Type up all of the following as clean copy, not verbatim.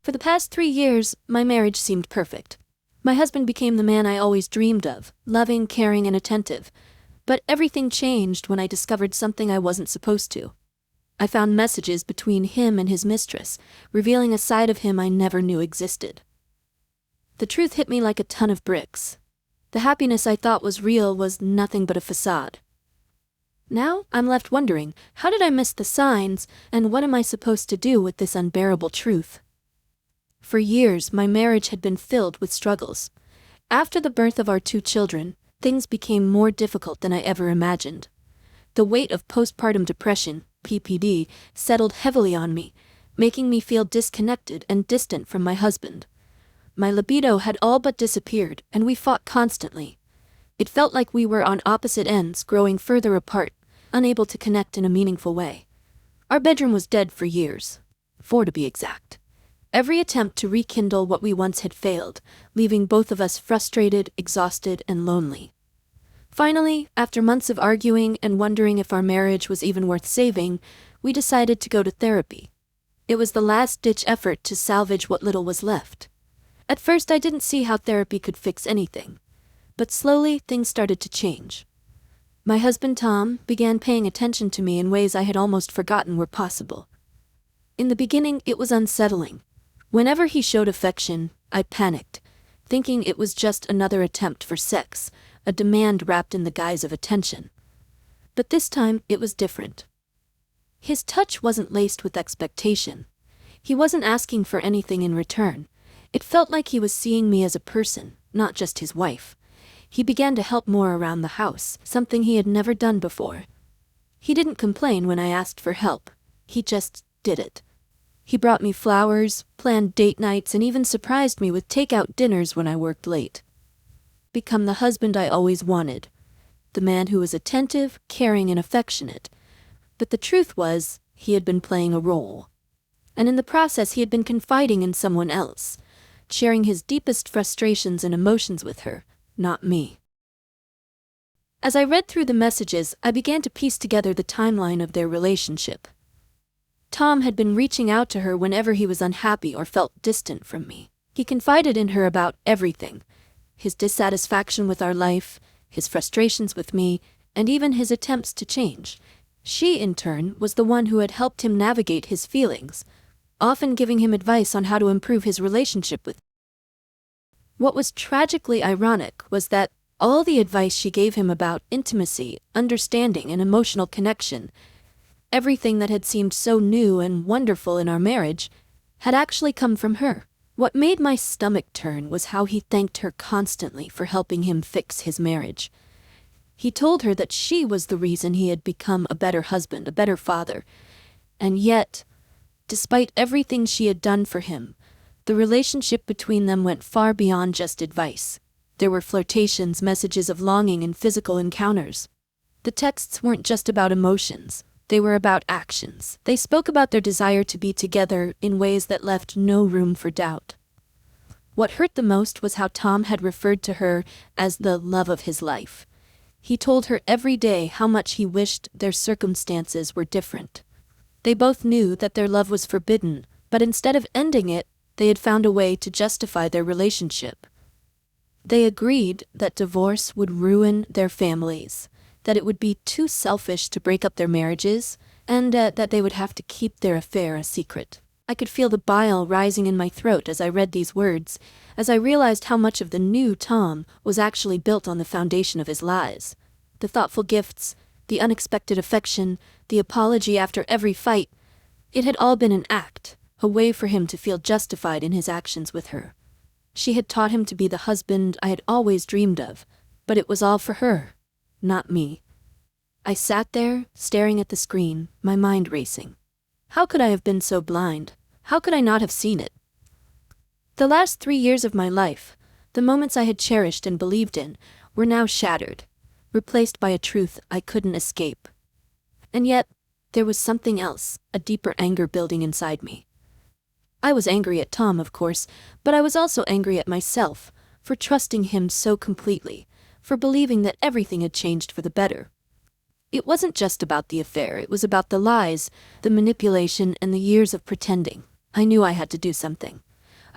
For the past 3 years, my marriage seemed perfect. My husband became the man I always dreamed of, loving, caring, and attentive. But everything changed when I discovered something I wasn't supposed to. I found messages between him and his mistress, revealing a side of him I never knew existed. The truth hit me like a ton of bricks. The happiness I thought was real was nothing but a facade. Now, I'm left wondering, how did I miss the signs, and what am I supposed to do with this unbearable truth? For years, my marriage had been filled with struggles. After the birth of our 2 children, things became more difficult than I ever imagined. The weight of postpartum depression, PPD, settled heavily on me, making me feel disconnected and distant from my husband. My libido had all but disappeared, and we fought constantly. It felt like we were on opposite ends, growing further apart, unable to connect in a meaningful way. Our bedroom was dead for years, 4 to be exact. Every attempt to rekindle what we once had failed, leaving both of us frustrated, exhausted, and lonely. Finally, after months of arguing and wondering if our marriage was even worth saving, we decided to go to therapy. It was the last-ditch effort to salvage what little was left. At first, I didn't see how therapy could fix anything. But slowly, things started to change. My husband Tom began paying attention to me in ways I had almost forgotten were possible. In the beginning, it was unsettling. Whenever he showed affection, I panicked, thinking it was just another attempt for sex, a demand wrapped in the guise of attention. But this time, it was different. His touch wasn't laced with expectation. He wasn't asking for anything in return. It felt like he was seeing me as a person, not just his wife. He began to help more around the house, something he had never done before. He didn't complain when I asked for help. He just did it. He brought me flowers, planned date nights, and even surprised me with takeout dinners when I worked late. Become the husband I always wanted. The man who was attentive, caring, and affectionate. But the truth was, he had been playing a role. And in the process, he had been confiding in someone else, sharing his deepest frustrations and emotions with her, not me. As I read through the messages, I began to piece together the timeline of their relationship. Tom had been reaching out to her whenever he was unhappy or felt distant from me. He confided in her about everything: his dissatisfaction with our life, his frustrations with me, and even his attempts to change. She, in turn, was the one who had helped him navigate his feelings, often giving him advice on how to improve his relationship with me. What was tragically ironic was that all the advice she gave him about intimacy, understanding, and emotional connection, everything that had seemed so new and wonderful in our marriage, had actually come from her. What made my stomach turn was how he thanked her constantly for helping him fix his marriage. He told her that she was the reason he had become a better husband, a better father. And yet, despite everything she had done for him, the relationship between them went far beyond just advice. There were flirtations, messages of longing, and physical encounters. The texts weren't just about emotions. They were about actions. They spoke about their desire to be together in ways that left no room for doubt. What hurt the most was how Tom had referred to her as the love of his life. He told her every day how much he wished their circumstances were different. They both knew that their love was forbidden, but instead of ending it, they had found a way to justify their relationship. They agreed that divorce would ruin their families, that it would be too selfish to break up their marriages, and that they would have to keep their affair a secret. I could feel the bile rising in my throat as I read these words, as I realized how much of the new Tom was actually built on the foundation of his lies. The thoughtful gifts, the unexpected affection, the apology after every fight. It had all been an act, a way for him to feel justified in his actions with her. She had taught him to be the husband I had always dreamed of, but it was all for her, not me. I sat there, staring at the screen, my mind racing. How could I have been so blind? How could I not have seen it? The last 3 years of my life, the moments I had cherished and believed in, were now shattered, replaced by a truth I couldn't escape. And yet, there was something else, a deeper anger building inside me. I was angry at Tom, of course, but I was also angry at myself, for trusting him so completely, for believing that everything had changed for the better. It wasn't just about the affair, it was about the lies, the manipulation, and the years of pretending. I knew I had to do something.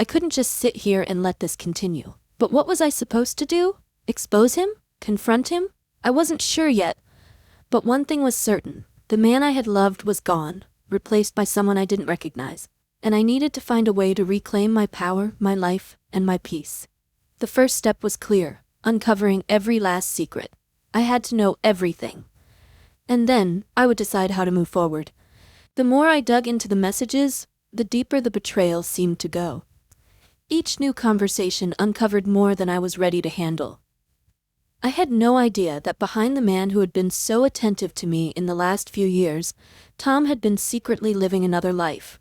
I couldn't just sit here and let this continue. But what was I supposed to do? Expose him? Confront him? I wasn't sure yet. But one thing was certain. The man I had loved was gone, replaced by someone I didn't recognize. And I needed to find a way to reclaim my power, my life, and my peace. The first step was clear, uncovering every last secret. I had to know everything. And then, I would decide how to move forward. The more I dug into the messages, the deeper the betrayal seemed to go. Each new conversation uncovered more than I was ready to handle. I had no idea that behind the man who had been so attentive to me in the last few years, Tom had been secretly living another life.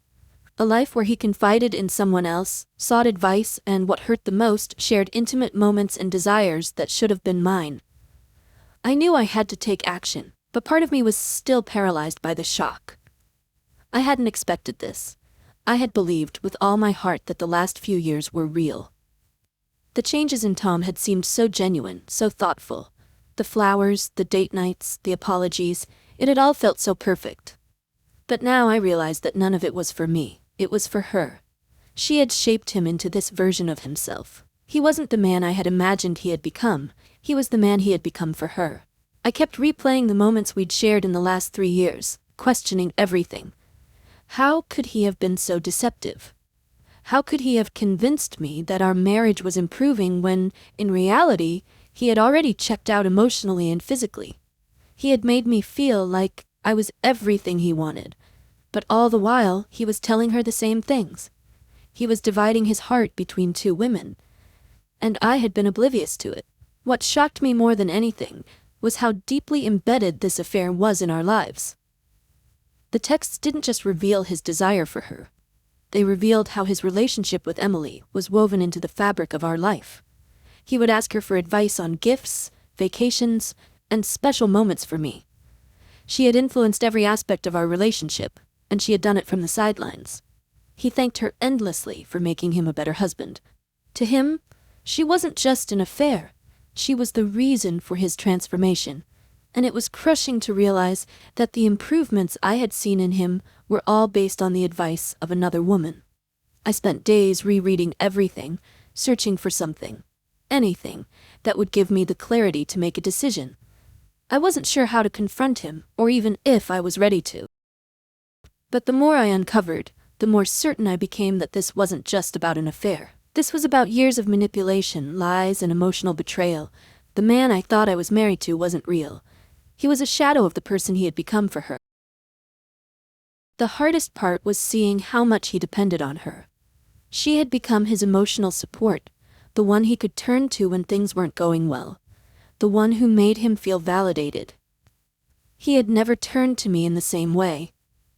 A life where he confided in someone else, sought advice, and what hurt the most, shared intimate moments and desires that should have been mine. I knew I had to take action, but part of me was still paralyzed by the shock. I hadn't expected this. I had believed with all my heart that the last few years were real. The changes in Tom had seemed so genuine, so thoughtful. The flowers, the date nights, the apologies, it had all felt so perfect. But now I realized that none of it was for me. It was for her. She had shaped him into this version of himself. He wasn't the man I had imagined he had become. He was the man he had become for her. I kept replaying the moments we'd shared in the last 3 years, questioning everything. How could he have been so deceptive? How could he have convinced me that our marriage was improving when, in reality, he had already checked out emotionally and physically? He had made me feel like I was everything he wanted. But all the while, he was telling her the same things. He was dividing his heart between 2 women. And I had been oblivious to it. What shocked me more than anything was how deeply embedded this affair was in our lives. The texts didn't just reveal his desire for her. They revealed how his relationship with Emily was woven into the fabric of our life. He would ask her for advice on gifts, vacations, and special moments for me. She had influenced every aspect of our relationship, and she had done it from the sidelines. He thanked her endlessly for making him a better husband. To him, she wasn't just an affair. She was the reason for his transformation. And it was crushing to realize that the improvements I had seen in him were all based on the advice of another woman. I spent days rereading everything, searching for something, anything, that would give me the clarity to make a decision. I wasn't sure how to confront him, or even if I was ready to. But the more I uncovered, the more certain I became that this wasn't just about an affair. This was about years of manipulation, lies, and emotional betrayal. The man I thought I was married to wasn't real. He was a shadow of the person he had become for her. The hardest part was seeing how much he depended on her. She had become his emotional support, the one he could turn to when things weren't going well, the one who made him feel validated. He had never turned to me in the same way.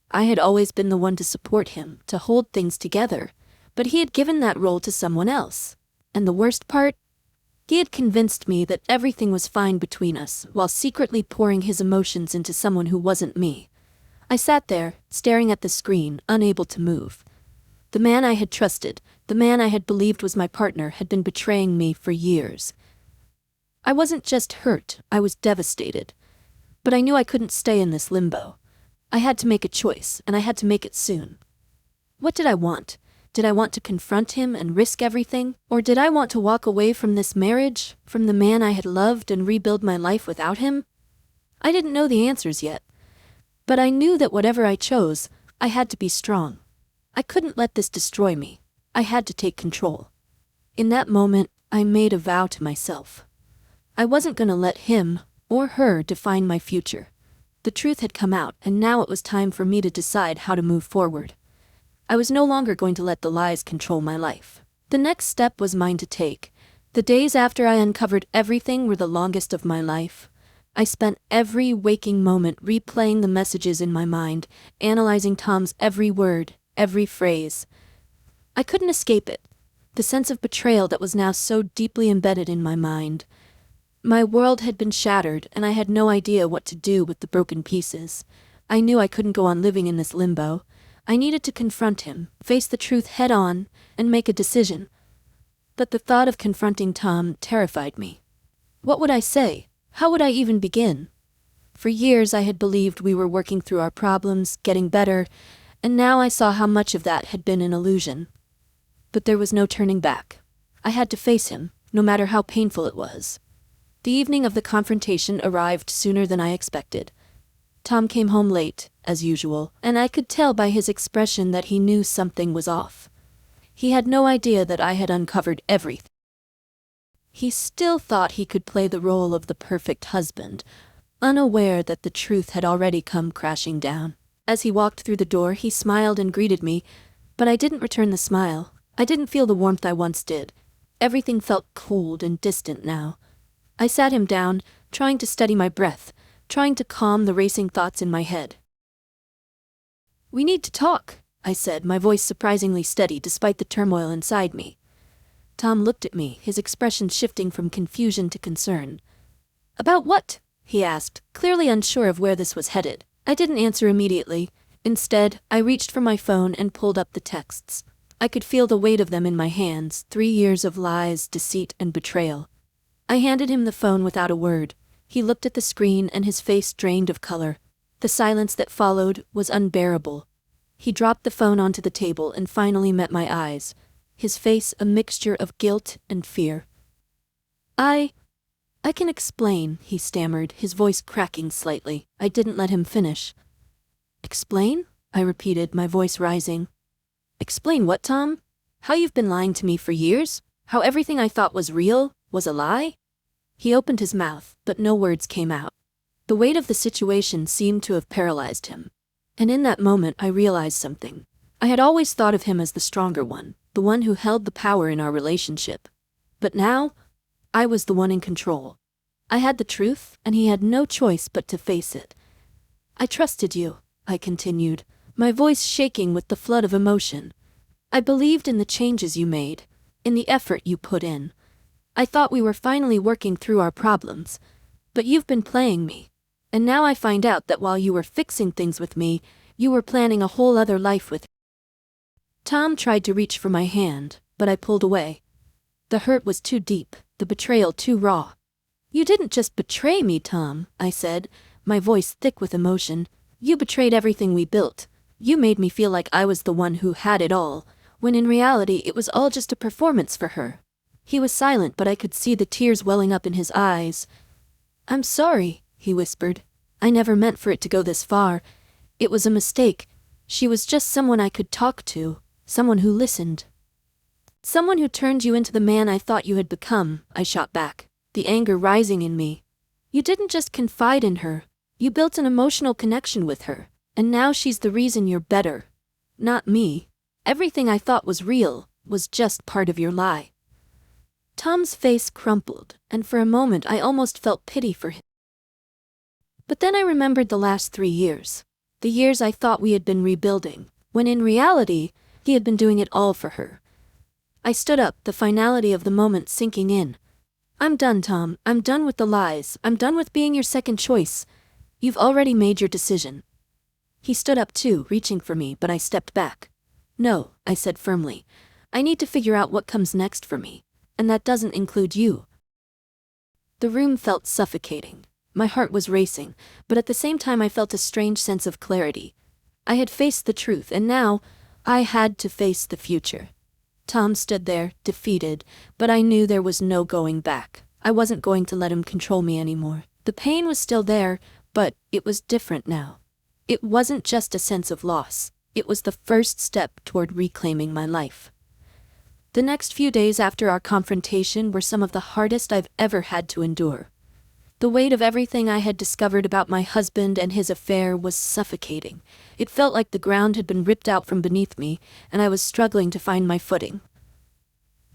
I had always been the one to support him, to hold things together, but he had given that role to someone else. And the worst part? He had convinced me that everything was fine between us, while secretly pouring his emotions into someone who wasn't me. I sat there, staring at the screen, unable to move. The man I had trusted, the man I had believed was my partner, had been betraying me for years. I wasn't just hurt, I was devastated. But I knew I couldn't stay in this limbo. I had to make a choice, and I had to make it soon. What did I want? Did I want to confront him and risk everything? Or did I want to walk away from this marriage, from the man I had loved, and rebuild my life without him? I didn't know the answers yet. But I knew that whatever I chose, I had to be strong. I couldn't let this destroy me. I had to take control. In that moment, I made a vow to myself. I wasn't going to let him, or her, define my future. The truth had come out, and now it was time for me to decide how to move forward. I was no longer going to let the lies control my life. The next step was mine to take. The days after I uncovered everything were the longest of my life. I spent every waking moment replaying the messages in my mind, analyzing Tom's every word, every phrase. I couldn't escape it, the sense of betrayal that was now so deeply embedded in my mind. My world had been shattered, and I had no idea what to do with the broken pieces. I knew I couldn't go on living in this limbo. I needed to confront him, face the truth head-on, and make a decision. But the thought of confronting Tom terrified me. What would I say? How would I even begin? For years I had believed we were working through our problems, getting better, and now I saw how much of that had been an illusion. But there was no turning back. I had to face him, no matter how painful it was. The evening of the confrontation arrived sooner than I expected. Tom came home late, as usual, and I could tell by his expression that he knew something was off. He had no idea that I had uncovered everything. He still thought he could play the role of the perfect husband, unaware that the truth had already come crashing down. As he walked through the door, he smiled and greeted me, but I didn't return the smile. I didn't feel the warmth I once did. Everything felt cold and distant now. I sat him down, trying to steady my breath, trying to calm the racing thoughts in my head. "We need to talk," I said, my voice surprisingly steady despite the turmoil inside me. Tom looked at me, his expression shifting from confusion to concern. "About what?" he asked, clearly unsure of where this was headed. I didn't answer immediately. Instead, I reached for my phone and pulled up the texts. I could feel the weight of them in my hands, 3 years of lies, deceit, and betrayal. I handed him the phone without a word. He looked at the screen and his face drained of color. The silence that followed was unbearable. He dropped the phone onto the table and finally met my eyes, his face a mixture of guilt and fear. I can explain," he stammered, his voice cracking slightly. I didn't let him finish. "Explain?" I repeated, my voice rising. "Explain what, Tom? How you've been lying to me for years? How everything I thought was real was a lie?" He opened his mouth, but no words came out. The weight of the situation seemed to have paralyzed him. And in that moment I realized something. I had always thought of him as the stronger one, the one who held the power in our relationship. But now, I was the one in control. I had the truth, and he had no choice but to face it. "I trusted you," I continued, my voice shaking with the flood of emotion. "I believed in the changes you made, in the effort you put in. I thought we were finally working through our problems. But you've been playing me. And now I find out that while you were fixing things with me, you were planning a whole other life with me." Tom tried to reach for my hand, but I pulled away. The hurt was too deep, the betrayal too raw. "You didn't just betray me, Tom," I said, my voice thick with emotion. "You betrayed everything we built. You made me feel like I was the one who had it all, when in reality it was all just a performance for her." He was silent, but I could see the tears welling up in his eyes. "I'm sorry," he whispered. "I never meant for it to go this far. It was a mistake. She was just someone I could talk to, someone who listened." "Someone who turned you into the man I thought you had become," I shot back, the anger rising in me. "You didn't just confide in her. You built an emotional connection with her, and now she's the reason you're better. Not me. Everything I thought was real was just part of your lie." Tom's face crumpled, and for a moment I almost felt pity for him. But then I remembered the last 3 years. The years I thought we had been rebuilding, when in reality, he had been doing it all for her. I stood up, the finality of the moment sinking in. "I'm done, Tom. I'm done with the lies. I'm done with being your second choice. You've already made your decision." He stood up too, reaching for me, but I stepped back. "No," I said firmly. "I need to figure out what comes next for me, and that doesn't include you." The room felt suffocating. My heart was racing, but at the same time I felt a strange sense of clarity. I had faced the truth, and now I had to face the future. Tom stood there, defeated, but I knew there was no going back. I wasn't going to let him control me anymore. The pain was still there, but it was different now. It wasn't just a sense of loss. It was the first step toward reclaiming my life. The next few days after our confrontation were some of the hardest I've ever had to endure. The weight of everything I had discovered about my husband and his affair was suffocating. It felt like the ground had been ripped out from beneath me, and I was struggling to find my footing.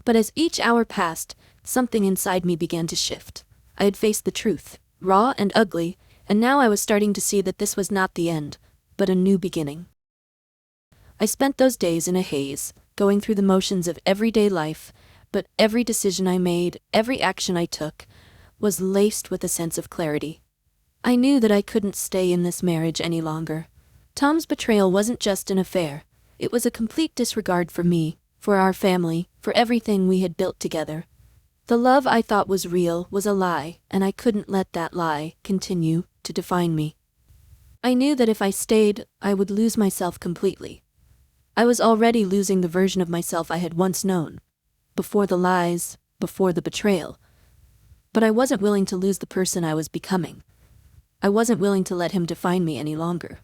But as each hour passed, something inside me began to shift. I had faced the truth, raw and ugly, and now I was starting to see that this was not the end, but a new beginning. I spent those days in a haze, going through the motions of everyday life, but every decision I made, every action I took, was laced with a sense of clarity. I knew that I couldn't stay in this marriage any longer. Tom's betrayal wasn't just an affair. It was a complete disregard for me, for our family, for everything we had built together. The love I thought was real was a lie, and I couldn't let that lie continue to define me. I knew that if I stayed, I would lose myself completely. I was already losing the version of myself I had once known. Before the lies, before the betrayal. But I wasn't willing to lose the person I was becoming. I wasn't willing to let him define me any longer.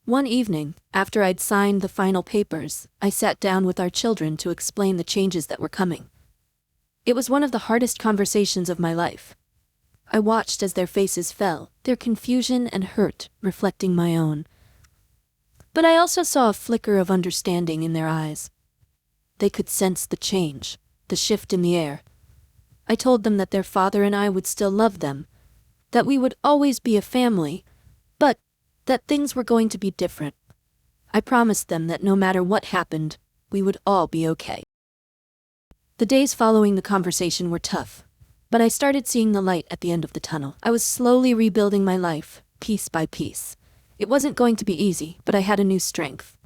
One evening, after I'd signed the final papers, I sat down with our children to explain the changes that were coming. It was one of the hardest conversations of my life. I watched as their faces fell, their confusion and hurt reflecting my own. But I also saw a flicker of understanding in their eyes. They could sense the change, the shift in the air. I told them that their father and I would still love them, that we would always be a family, but that things were going to be different. I promised them that no matter what happened, we would all be okay. The days following the conversation were tough, but I started seeing the light at the end of the tunnel. I was slowly rebuilding my life, piece by piece. It wasn't going to be easy, but I had a new strength.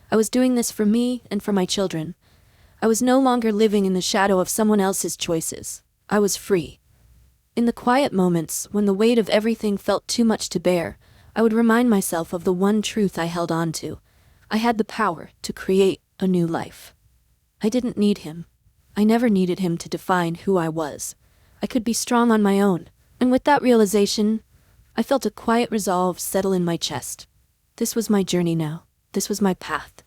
I was doing this for me and for my children. I was no longer living in the shadow of someone else's choices. I was free. In the quiet moments, when the weight of everything felt too much to bear, I would remind myself of the one truth I held on to. I had the power to create a new life. I didn't need him. I never needed him to define who I was. I could be strong on my own, and with that realization, I felt a quiet resolve settle in my chest. This was my journey now. This was my path.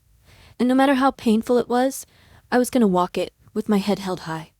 And no matter how painful it was, I was going to walk it with my head held high.